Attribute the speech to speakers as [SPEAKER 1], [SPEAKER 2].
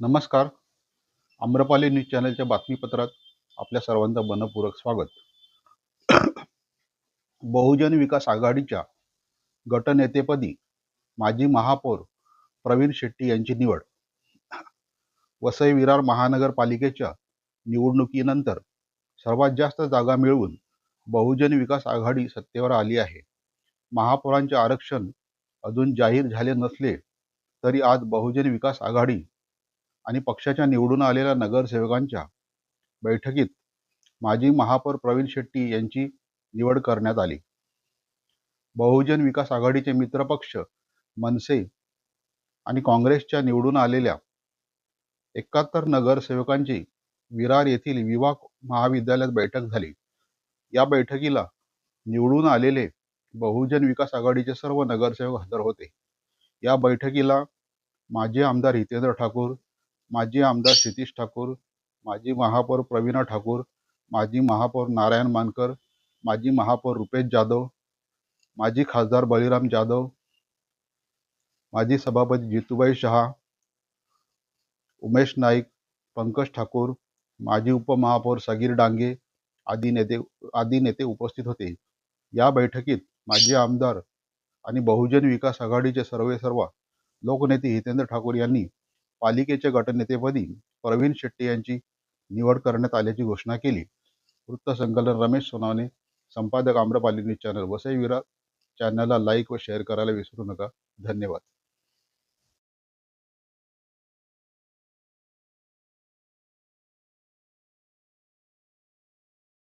[SPEAKER 1] नमस्कार. आम्रपाली न्यूज चॅनलच्या बातमीपत्रात आपल्या सर्वांचं मनपूर्वक स्वागत. बहुजन विकास आघाडीच्या गटनेतेपदी माजी महापौर प्रवीण शेट्टी यांची निवड. वसई विरार महानगरपालिकेच्या निवडणुकीनंतर सर्वात जास्त जागा मिळवून बहुजन विकास आघाडी सत्तेवर आली आहे. महापौरांचे आरक्षण अजून जाहीर झाले नसले तरी आज बहुजन विकास आघाडी आणि पक्षाच्या निवडून आलेल्या नगरसेवकांच्या बैठकीत माजी महापौर प्रवीण शेट्टी यांची निवड करण्यात आली. बहुजन विकास आघाडीचे मित्रपक्ष मनसे आणि काँग्रेसच्या निवडून आलेल्या 71 नगरसेवकांची विरार येथील विवाह महाविद्यालयात बैठक झाली. या बैठकीला निवडून आलेले बहुजन विकास आघाडीचे सर्व नगरसेवक हजर होते. या बैठकीला माजी आमदार हितेंद्र ठाकूर, माजी आमदार क्षितिज ठाकूर, माजी महापौर प्रवीणा ठाकूर, माजी महापौर नारायण मानकर, माजी महापौर रुपेश जाधव, माजी खासदार बळीराम जाधव, माजी सभापती जितूबाई शहा, उमेश नाईक, पंकज ठाकूर, माजी उपमहापौर सगीर डांगे आदी नेते उपस्थित होते. या बैठकीत माजी आमदार आणि बहुजन विकास आघाडीचे सर्व लोकनेते हितेंद्र ठाकूर यांनी पालिकेच्या गटनेतेपदी प्रवीण शेट्टी यांची निवड करण्यात आल्याची घोषणा केली. वृत्तसंकलन रमेश सोनावणे, संपादक आम्रपाली न्यूज चॅनल वसई विरार. चॅनलला लाईक व शेअर करायला विसरू नका. धन्यवाद.